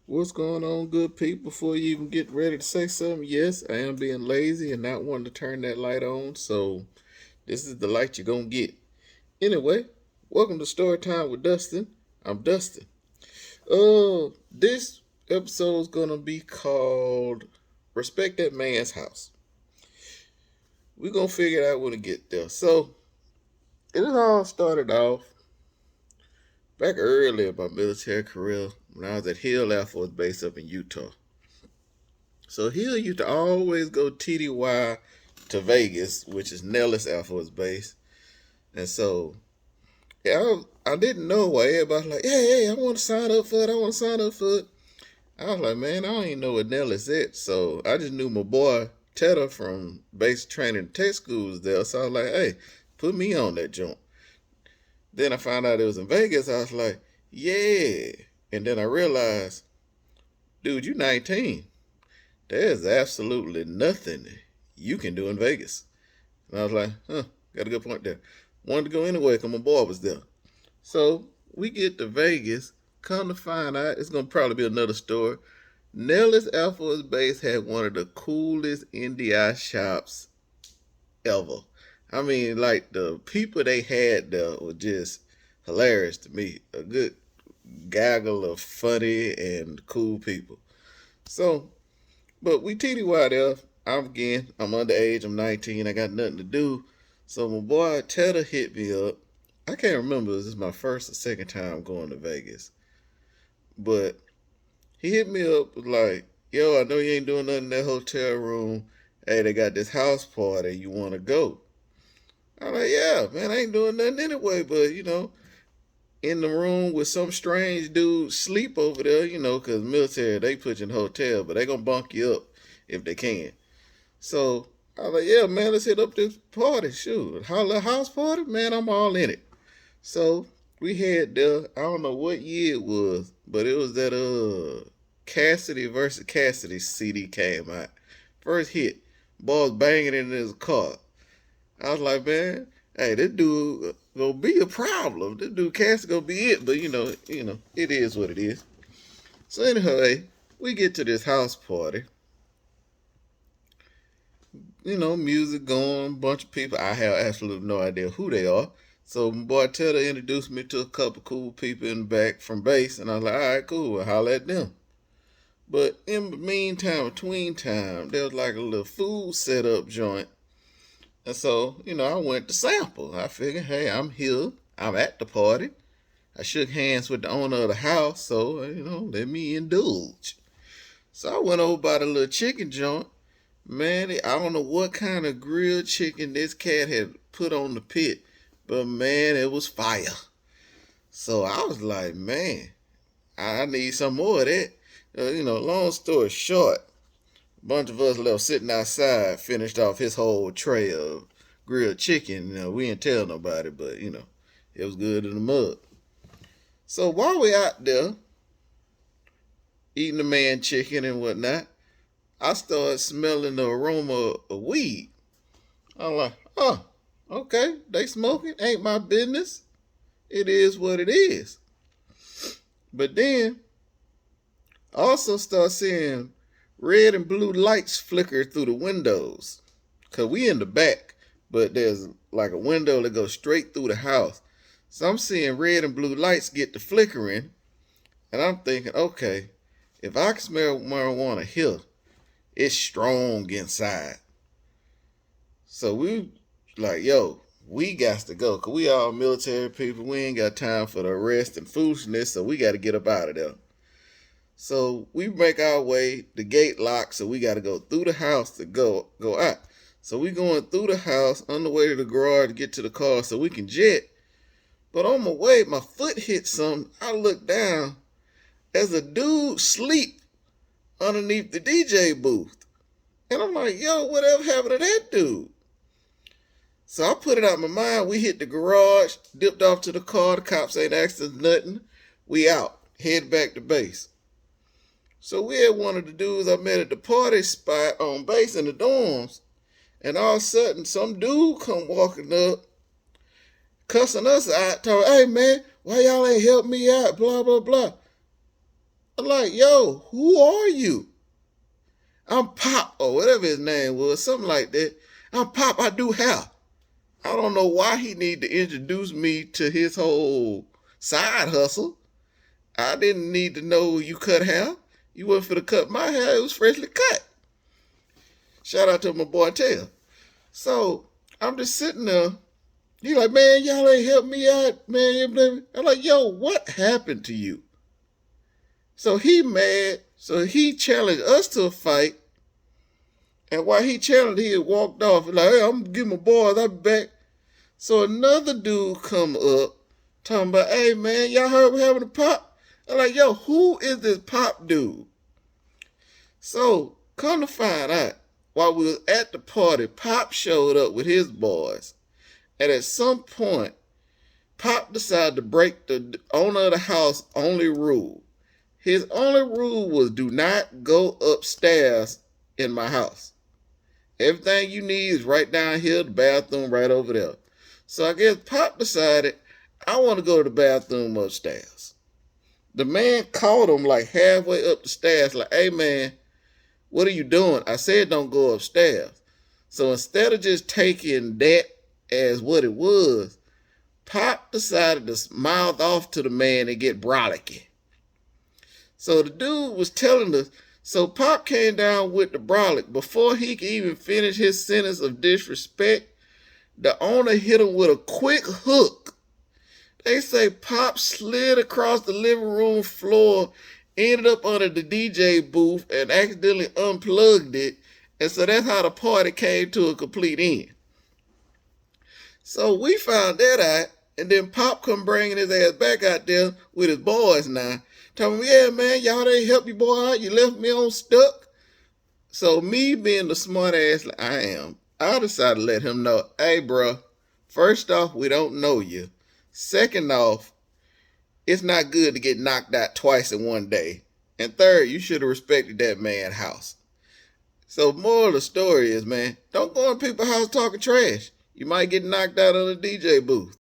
What's going on, good people? Before you even get ready to say something, yes, I am being lazy and not wanting to turn that light on, so this is the light you're gonna get. Anyway, welcome to Story Time with Dustin. I'm Dustin. This episode's gonna be called Respect That Man's House. We're gonna figure it out when we get there. So, it all started off back early in my military career when I was at Hill Air Force Base up in Utah. So Hill used to always go TDY to Vegas, which is Nellis Air Force Base. And so, yeah, I didn't know why everybody was like, hey, I want to sign up for it. I want to sign up for it. I was like, man, I don't even know what Nellis is. So I just knew my boy Tedder from base training tech schools there. So I was like, hey, put me on that joint. Then I found out it was in Vegas. I was like, yeah. And then I realized, dude, you 19. There's absolutely nothing you can do in Vegas. And I was like, got a good point there. Wanted to go anyway because my boy was there. So we get to Vegas. Come to find out, it's going to probably be another story. Nellis Air Force Base had one of the coolest NDI shops ever. I mean, like, the people they had there were just hilarious to me. A good gaggle of funny and cool people. So, but we TDY there. I'm underage. I'm 19. I got nothing to do. So my boy Tedder hit me up. I can't remember if this is my first or second time going to Vegas. But he hit me up like, yo, I know you ain't doing nothing in that hotel room. Hey, they got this house party. You want to go? I'm like, yeah, man, I ain't doing nothing anyway. But, in the room with some strange dude sleep over there, because military, they put you in a hotel, but they going to bunk you up if they can. So I was like, yeah, man, let's hit up this party. Shoot, house party, man, I'm all in it. So we had there, I don't know what year it was, but it was that Cassidy versus Cassidy CD came out. First hit, boss banging in his car. I was like, man, hey, this dude gonna be a problem. This dude Cassidy gonna be it, but it is what it is. So anyway, we get to this house party. Music going, bunch of people. I have absolutely no idea who they are. So my boy Tedder introduced me to a couple cool people in the back from base, and I was like, all right, cool, I'll holler at them. But in the meantime, between time, there was like a little food setup joint. And so, I went to sample. I figured, hey, I'm here. I'm at the party. I shook hands with the owner of the house, so, let me indulge. So I went over by the little chicken joint. Man, I don't know what kind of grilled chicken this cat had put on the pit, but man, it was fire. So I was like, man, I need some more of that. Long story short, a bunch of us left sitting outside, finished off his whole tray of grilled chicken. We didn't tell nobody, but, it was good in the mud. So while we out there eating the man chicken and whatnot, I started smelling the aroma of weed. I'm like, oh, okay, they smoking, ain't my business. It is what it is. But then I also start seeing red and blue lights flicker through the windows. Cause we in the back, but there's like a window that goes straight through the house. So I'm seeing red and blue lights get to flickering, and I'm thinking, okay, if I can smell marijuana here, it's strong inside. So we like, yo, we got to go. Because we all military people. We ain't got time for the arrest and foolishness. So we got to get up out of there. So we make our way. The gate locked. So we got to go through the house to go out. So we going through the house on the way to the garage to get to the car so we can jet. But on my way, my foot hit something. I look down as a dude sleep underneath the DJ booth. And I'm like, yo, whatever happened to that dude? So I put it out of my mind. We hit the garage, dipped off to the car. The cops ain't asked us nothing. We out. Head back to base. So we had one of the dudes I met at the party spot on base in the dorms. And all of a sudden, some dude come walking up, cussing us out, talking, hey man, why y'all ain't help me out, blah, blah, blah. I'm like, yo, who are you? I'm Pop, or whatever his name was, something like that. I'm Pop, I do hair. I don't know why he need to introduce me to his whole side hustle. I didn't need to know you cut hair. You wasn't for to cut my hair. It was freshly cut. Shout out to my boy Tail. So I'm just sitting there. He like, man, y'all ain't help me out, man. I'm like, yo, what happened to you? So he mad. So he challenged us to a fight. And while he challenged, he had walked off. Like, hey, I'm gonna give my boys, I'll be back. So another dude come up talking about, hey man, y'all heard we having a pop? I'm like, yo, who is this Pop dude? So come to find out, while we was at the party, Pop showed up with his boys. And at some point, Pop decided to break the owner of the house only rule. His only rule was do not go upstairs in my house. Everything you need is right down here, the bathroom right over there. So I guess Pop decided, I want to go to the bathroom upstairs. The man called him like halfway up the stairs, like, hey man, what are you doing? I said don't go upstairs. So instead of just taking that as what it was, Pop decided to mouth off to the man and get brolicky. So the dude was telling us, so Pop came down with the brolic. Before he could even finish his sentence of disrespect, the owner hit him with a quick hook. They say Pop slid across the living room floor, ended up under the DJ booth, and accidentally unplugged it. And so that's how the party came to a complete end. So we found that out, and then Pop come bringing his ass back out there with his boys now. Telling me, yeah, man, y'all didn't help your boy out. You left me on stuck. So me being the smart ass like I am, I decided to let him know, hey, bro, first off, we don't know you. Second off, it's not good to get knocked out twice in one day. And third, you should have respected that man's house. So moral of the story is, man, don't go in people's house talking trash. You might get knocked out on the DJ booth.